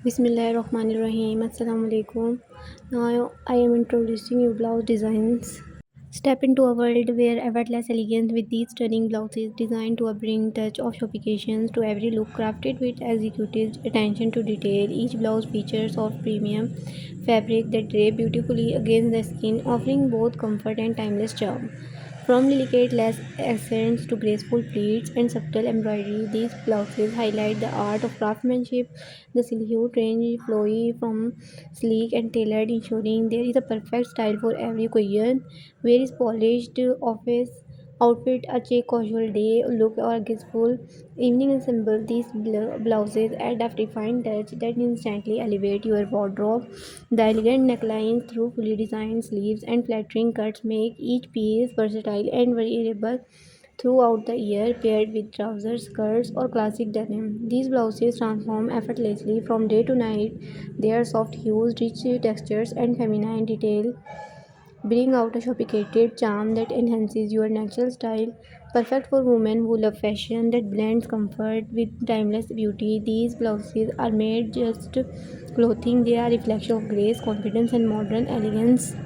Bismillahirrahmanirrahim. Assalamu alaikum. Now I am introducing you blouse designs. Step into a world where effortless elegance with these stunning blouses designed to bring touch of sophistication to every look, crafted with executive attention to detail. Each blouse features of premium fabric that drape beautifully against the skin, offering both comfort and timeless charm. From delicate lace accents to graceful pleats and subtle embroidery, these blouses highlight the art of craftsmanship. The silhouette range flowy from sleek and tailored, ensuring there is a perfect style for every occasion. Where is polished office outfit, a chic casual day look, or graceful evening ensemble, these blouses add a refined touch that instantly elevate your wardrobe. The elegant necklines, through fully designed sleeves and flattering cuts, make each piece versatile and wearable throughout the year, paired with trousers, skirts, or classic denim. These blouses transform effortlessly from day to night. Their soft hues, rich textures, and feminine detail bring out a sophisticated charm that enhances your natural style. Perfect for women who love fashion that blends comfort with timeless beauty. These blouses are made just clothing, they are a reflection of grace, confidence, and modern elegance.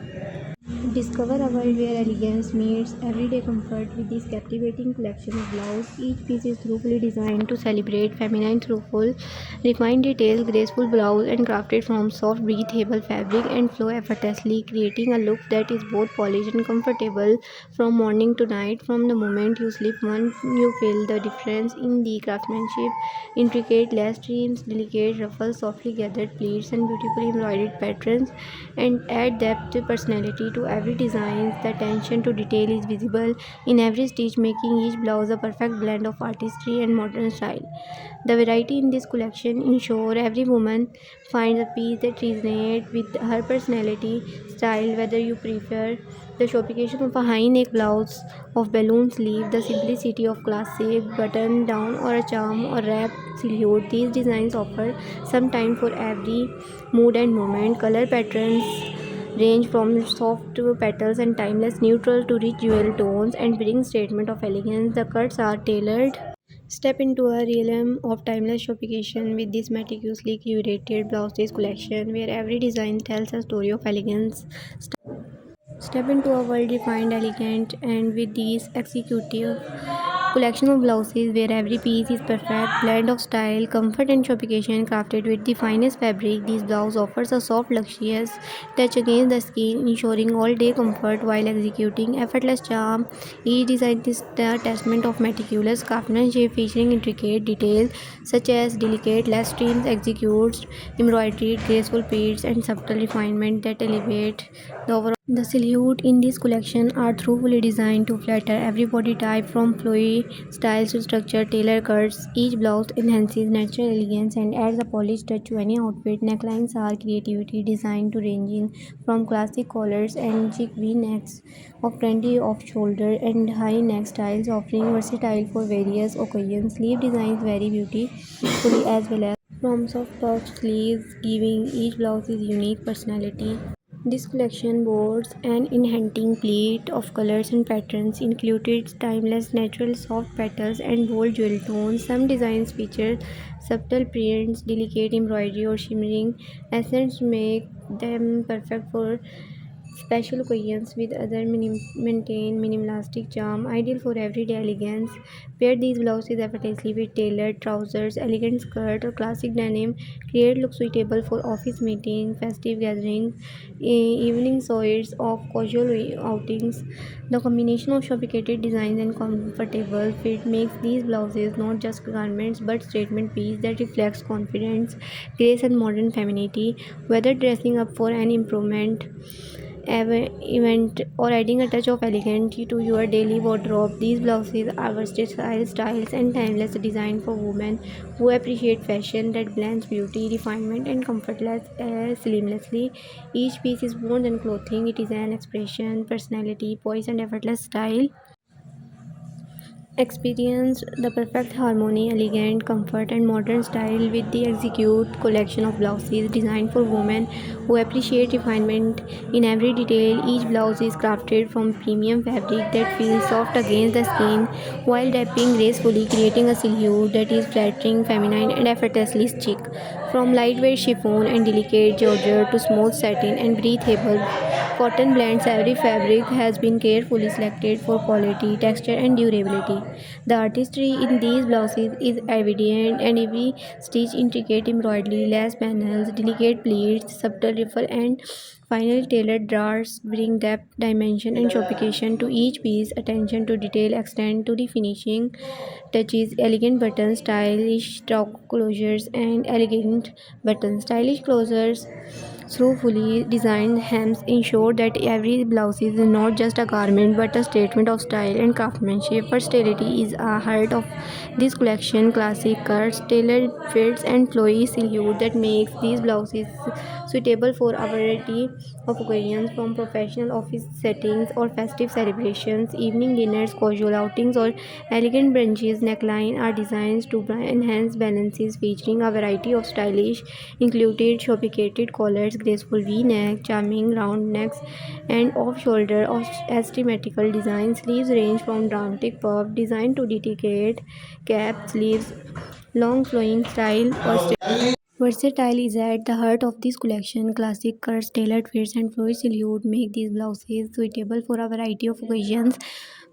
Discover a world where elegance meets everyday comfort with this captivating collection of blouses. Each piece is thoughtfully designed to celebrate feminine throughful, refined detail, graceful blouse, and crafted from soft, breathable fabric and flow effortlessly, creating a look that is both polished and comfortable from morning to night. From the moment you slip one, you feel the difference in the craftsmanship. Intricate lace trims, delicate ruffles, softly gathered pleats, and beautifully embroidered patterns and add depth to personality to every design. The attention to detail is visible in every stitch, making each blouse a perfect blend of artistry and modern style. The variety in this collection ensure every woman finds a piece that resonates with her personality, style, whether you prefer the sophistication of a high-neck blouse, of balloon sleeve, the simplicity of classic button-down, or a charm or wrap silhouette. These designs offer some time for every mood and moment. Color patterns range from soft petals and timeless neutral to rich jewel tones and bring statement of elegance. The cuts are tailored. Step into a realm of timeless sophistication with this meticulously curated blouses collection, where every design tells a story of elegance. Step into a world refined, elegant, and with these executive collection of blouses where every piece is perfect blend of style, comfort, and sophistication, crafted with the finest fabric. These blouse offers a soft, luxurious touch against the skin, ensuring all-day comfort while executing effortless charm. Each design is the testament of meticulous craftsmanship, featuring intricate details such as delicate lace trims, executes, embroidered graceful pleats, and subtle refinement that elevate the overall. The silhouette in this collection are thoroughly designed to flatter every body type, from flowy styles to structured tailor cuts. Each blouse enhances natural elegance and adds a polished touch to any outfit. Necklines are creativity designed to ranging from classic collars and chic V-necks of trendy off-shoulder and high-neck styles, offering versatile for various occasions. Sleeve designs vary beautifully as well as from soft puff sleeves, giving each blouse its unique personality. This collection boasts an enchanting palette of colors and patterns, included timeless natural soft petals and bold jewel tones. Some designs feature subtle prints, delicate embroidery, or shimmering accents, make them perfect for special occasions. With other maintain minimalistic charm, ideal for everyday elegance. Pair these blouses effortlessly with tailored trousers, elegant skirt, or classic denim. Create look suitable for office meetings, festive gatherings, evening soirs of casual outings. The combination of sophisticated designs and comfortable fit makes these blouses not just garments but statement piece that reflects confidence, grace, and modern femininity. Whether dressing up for an improvement event or adding a touch of elegance to your daily wardrobe, these blouses are versatile styles and timeless design for women who appreciate fashion that blends beauty, refinement, and seamlessly. Each piece is more than clothing; it is an expression, personality, poise, and effortless style. Experienced the perfect harmony, elegant comfort, and modern style with the Execute collection of blouses designed for women who appreciate refinement in every detail. Each blouse is crafted from premium fabric that feels soft against the skin while wrapping gracefully, creating a silhouette that is flattering, feminine, and effortlessly chic. From lightweight chiffon and delicate georgette to smooth satin and breathable cotton blends, every fabric has been carefully selected for quality, texture, and durability. The artistry in these blouses is evident, and every stitch intricate embroidery, lace panels, delicate pleats, subtle ruffle, and finely tailored drawers bring depth, dimension, and sophistication to each piece. Attention to detail extend to the finishing touches, elegant buttons, stylish top closures, and elegant buttons. Stylish closures through fully designed hems ensure that every blouse is not just a garment but a statement of style and craftsmanship. Versatility is a heart of this collection. Classic cuts, tailored fits, and flowy silhouette that makes these blouses suitable for a variety of occasions, from professional office settings or festive celebrations, evening dinners, casual outings, or elegant brunches. Neckline are designed to enhance balances, featuring a variety of stylish included sophisticated collars, graceful V-neck, charming round necks, and off-shoulder or asymmetrical designs. Sleeves range from dramatic puff design to delicate cap sleeves, long flowing style or versatile is at the heart of this collection. Classic cuts, tailored fits, and flowy silhouette make these blouses suitable for a variety of occasions,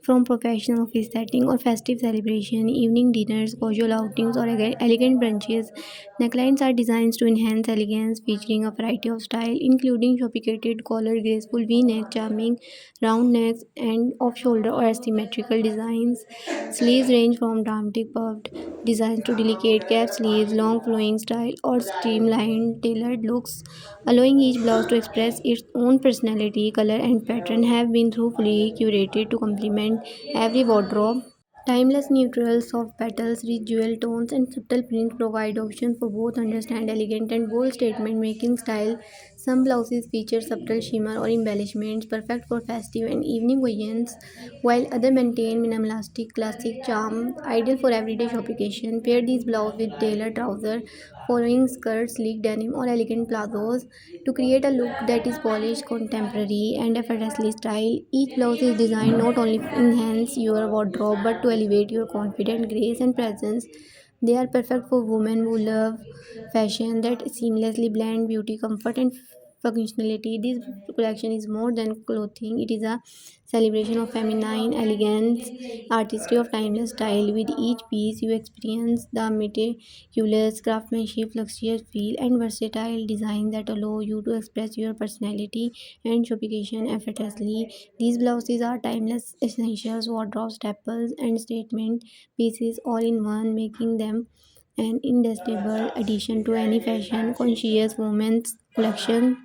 from professional office setting or festive celebration, evening dinners, casual outings, or elegant brunches. Necklines are designed to enhance elegance, featuring a variety of style, including sophisticated collar, graceful V-neck, charming round necks, and off-shoulder or asymmetrical designs. Sleeves range from dramatic puffed designs to delicate cap sleeves, long flowing style, or streamlined tailored looks, allowing each blouse to express its own personality. Color and pattern have been thoroughly curated to complement every wardrobe. Timeless neutrals, soft petals, rich jewel tones, and subtle prints provide options for both understand elegant and bold statement making style. Some blouses feature subtle shimmer or embellishments, perfect for festive and evening occasions, while others maintain minimalistic classic charm, ideal for everyday application. Pair these blouses with tailored trousers, following skirts, sleek denim, or elegant plazos to create a look that is polished, contemporary, and effortlessly styled. Each blouse is designed not only to enhance your wardrobe but to elevate your confidence, grace, and presence. They are perfect for women who love fashion that seamlessly blend beauty, comfort, and functionality. This collection is more than clothing; it is a celebration of feminine elegance, artistry of timeless style. With each piece, you experience the meticulous craftsmanship, luxurious feel, and versatile design that allow you to express your personality and sophistication effortlessly. These blouses are timeless essentials, wardrobe staples, and statement pieces all in one, making them an indispensable addition to any fashion conscious woman's collection.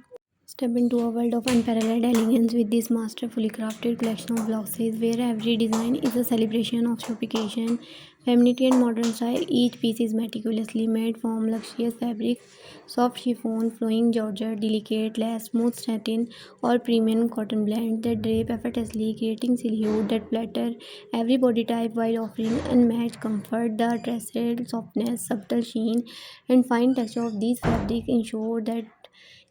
Step into a world of unparalleled elegance with this masterfully crafted collection of blouses, where every design is a celebration of sophistication, femininity, and modern style. Each piece is meticulously made from luxurious fabric, soft chiffon, flowing georgette, delicate lace, smooth satin, or premium cotton blends that drape effortlessly, creating silhouette that flatter every body type while offering unmatched comfort. The trestle softness, subtle sheen, and fine texture of these fabrics ensure that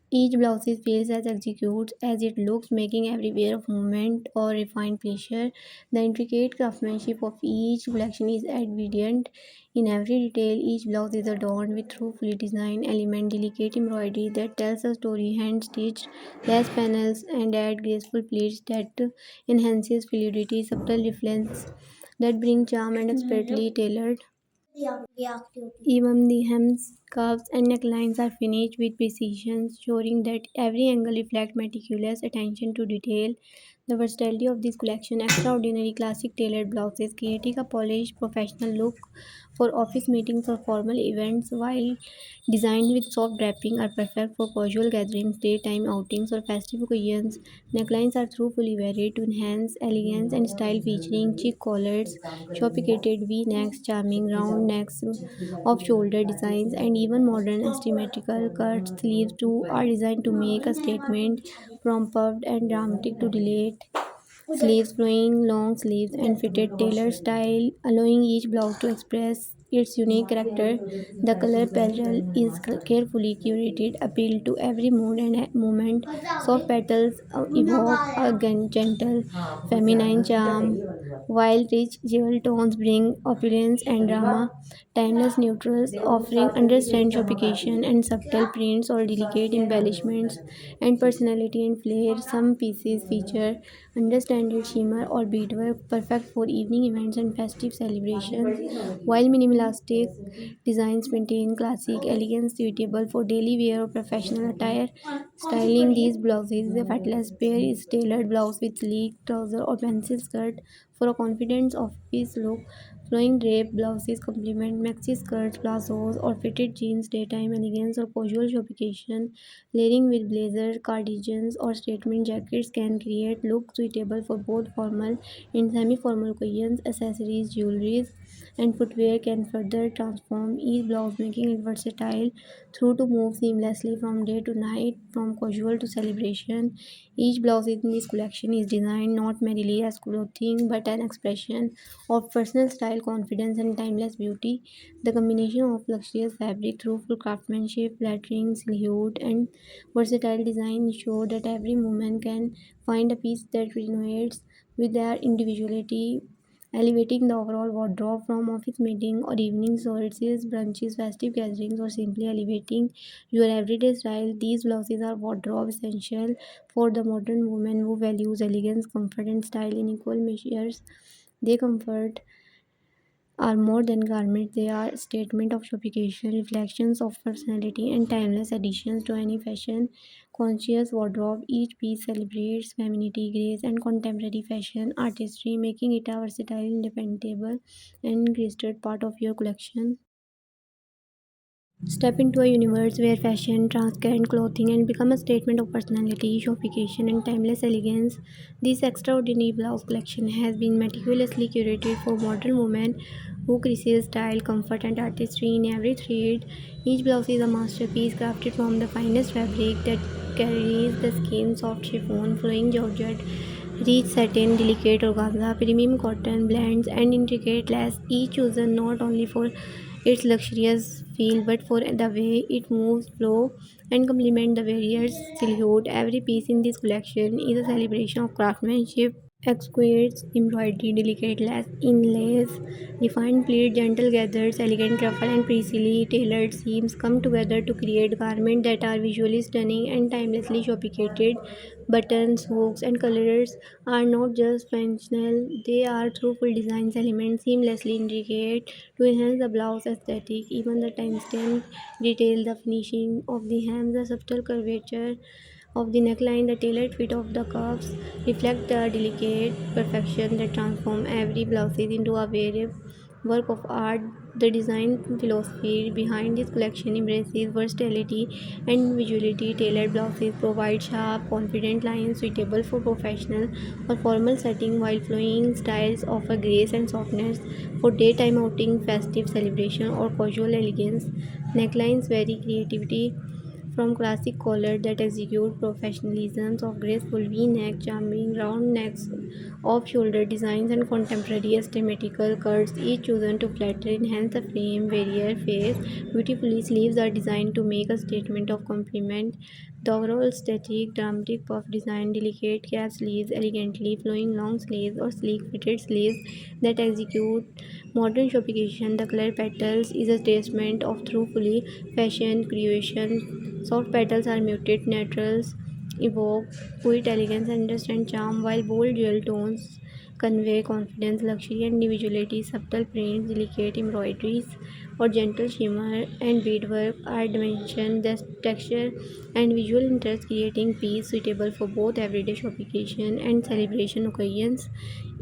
each blouse feels as executes as it looks, making every wear of movement or refined pleasure. The intricate craftsmanship of each collection is evident in every detail. Each blouse is adorned with thoughtfully designed element, delicate embroidery that tells a story, hand stitched lace panels, and add graceful pleats that enhances fluidity, subtle reflections that bring charm and expertly tailored. Even the hems, cuffs, and necklines are finished with precision, ensuring that every angle reflects meticulous attention to detail. The versatility of this collection, extraordinary classic tailored blouses, creating a polished professional look for office meetings or formal events, while designed with soft draping, are perfect for casual gatherings, daytime outings, or festive occasions. Necklines are thoroughly varied to enhance elegance and style, featuring chic collars, sophisticated V-necks, charming round necks, off-shoulder designs, and even modern asymmetrical cut sleeves too are designed to make a statement, from puffed and dramatic to delayed sleeves, flowing long sleeves, and fitted tailor style, allowing each blouse to express its unique character. The color palette is carefully curated, appeal to every mood and moment. Soft petals evoke a gentle, feminine charm, while rich jewel tones bring opulence and drama. Timeless neutrals offering understand sophistication and subtle prints or delicate embellishments and personality and flair. Some pieces feature understated shimmer or beadwork, perfect for evening events and festive celebrations, while minimalistic designs maintain classic elegance suitable for daily wear or professional attire. Styling these blouses, the effortless pair is tailored blouse with sleek trouser or pencil skirt for a confident office look. Flowing drape blouses complement maxi skirts, palazzos, or fitted jeans, daytime elegance, or casual sophistication. Layering with blazers, cardigans, or statement jackets can create looks suitable for both formal and semi-formal occasions. Accessories, jewelry, and footwear can further transform each blouse, making it versatile through to move seamlessly from day to night, from casual to celebration. Each blouse in this collection is designed not merely as clothing but an expression of personal style, confidence, and timeless beauty. The combination of luxurious fabric, thoughtful craftsmanship, flattering silhouette, and versatile design ensure that every woman can find a piece that resonates with their individuality, elevating the overall wardrobe from office meeting or evening services, brunches, festive gatherings, or simply elevating your everyday style. These blouses are wardrobe essential for the modern woman who values elegance, comfort, and style in equal measures. They comfort are more than garments, they are a statement of sophistication, reflections of personality, and timeless additions to any fashion conscious wardrobe. Each piece celebrates femininity, grace, and contemporary fashion artistry, making it a versatile, independable, and graceful part of your collection. Step into a universe where fashion, transcend clothing, and become a statement of personality, sophistication, and timeless elegance. This extraordinary blouse collection has been meticulously curated for modern women who crave style, comfort, and artistry in every thread. Each blouse is a masterpiece crafted from the finest fabric that carries the skin, soft chiffon, flowing georgette, rich satin, delicate organza, premium cotton blends, and intricate lace, each chosen not only for its luxurious feel but for the way it moves, flow, and complement the various silhouette. Every piece in this collection is a celebration of craftsmanship. Exquisite embroidery, delicate lace inlays, refined pleat, gentle gathers, elegant ruffle, and precisely tailored seams come together to create garments that are visually stunning and timelessly sophisticated. Buttons, hooks, and colors are not just functional, they are thoughtful design elements seamlessly intricate to enhance the blouse aesthetic. Even the time stamp detail, the finishing of the hems, the subtle curvature of the neckline, the tailored fit of the cuffs reflect the delicate perfection that transform every blouse into a wearable work of art. The design philosophy behind this collection embraces versatility and individuality. Tailored blouses provide sharp, confident lines suitable for professional or formal setting, while flowing styles offer grace and softness for daytime outing, festive celebration, or casual elegance. Necklines vary creativity from classic collars that execute professionalism of graceful V-neck, charming round necks, off-shoulder designs, and contemporary asymmetrical curves, each chosen to flatter, enhance the frame, warrior face. Beautifully, sleeves are designed to make a statement of complement. The overall aesthetic, dramatic puff design, delicate cap sleeves, elegantly flowing long sleeves, or sleek fitted sleeves that execute modern sophistication. The color petals is a testament of truthfully fashion creation. Soft petals are muted neutrals, evoke quiet elegance and understand charm, while bold jewel tones convey confidence, luxury, and individuality. Subtle prints, delicate embroideries, or gentle shimmer and beadwork are dimension, the texture, and visual interest, creating piece suitable for both everyday sophistication and celebration occasions.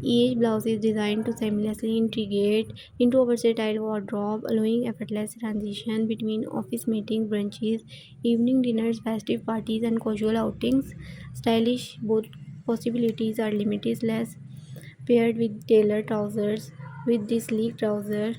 Each blouse is designed to seamlessly integrate into a versatile wardrobe, allowing effortless transition between office meetings, brunches, evening dinners, festive parties, and casual outings. Stylish both possibilities are limitless, paired with tailored trousers. With this sleek trouser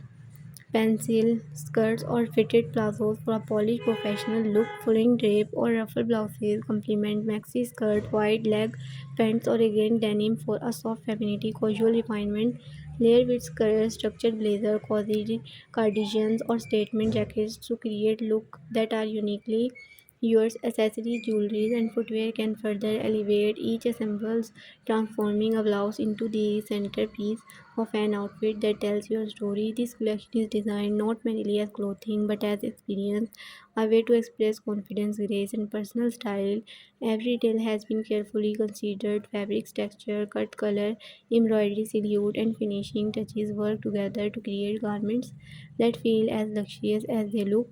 pencil skirts or fitted plazos for a polished professional look. Flowing drape or ruffle blouses complement maxi skirt, wide leg pants, or again denim for a soft femininity, casual refinement. Layer with structured blazer, cozy cardigans, or statement jackets to create look that are uniquely yours. Accessories, jewelry, and footwear can further elevate each assembles, transforming a blouse into the centerpiece of an outfit that tells your story. This collection is designed not merely as clothing but as experience, a way to express confidence, grace, and personal style. Every detail has been carefully considered. Fabric's texture, cut color, embroidery, silhouette, and finishing touches work together to create garments that feel as luxurious as they look.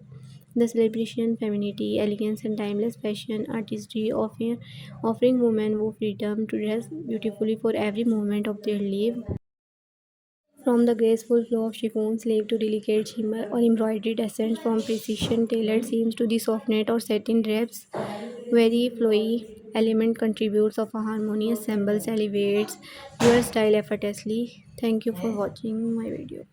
The celebration, femininity, elegance, and timeless fashion artistry offering women freedom to dress beautifully for every moment of their life. From the graceful flow of chiffon sleeve to delicate shimmer or embroidered accents, from precision tailored seams to the soft net or satin drapes, very flowy element contributes of a harmonious ensemble elevates your style effortlessly. Thank you for watching my video.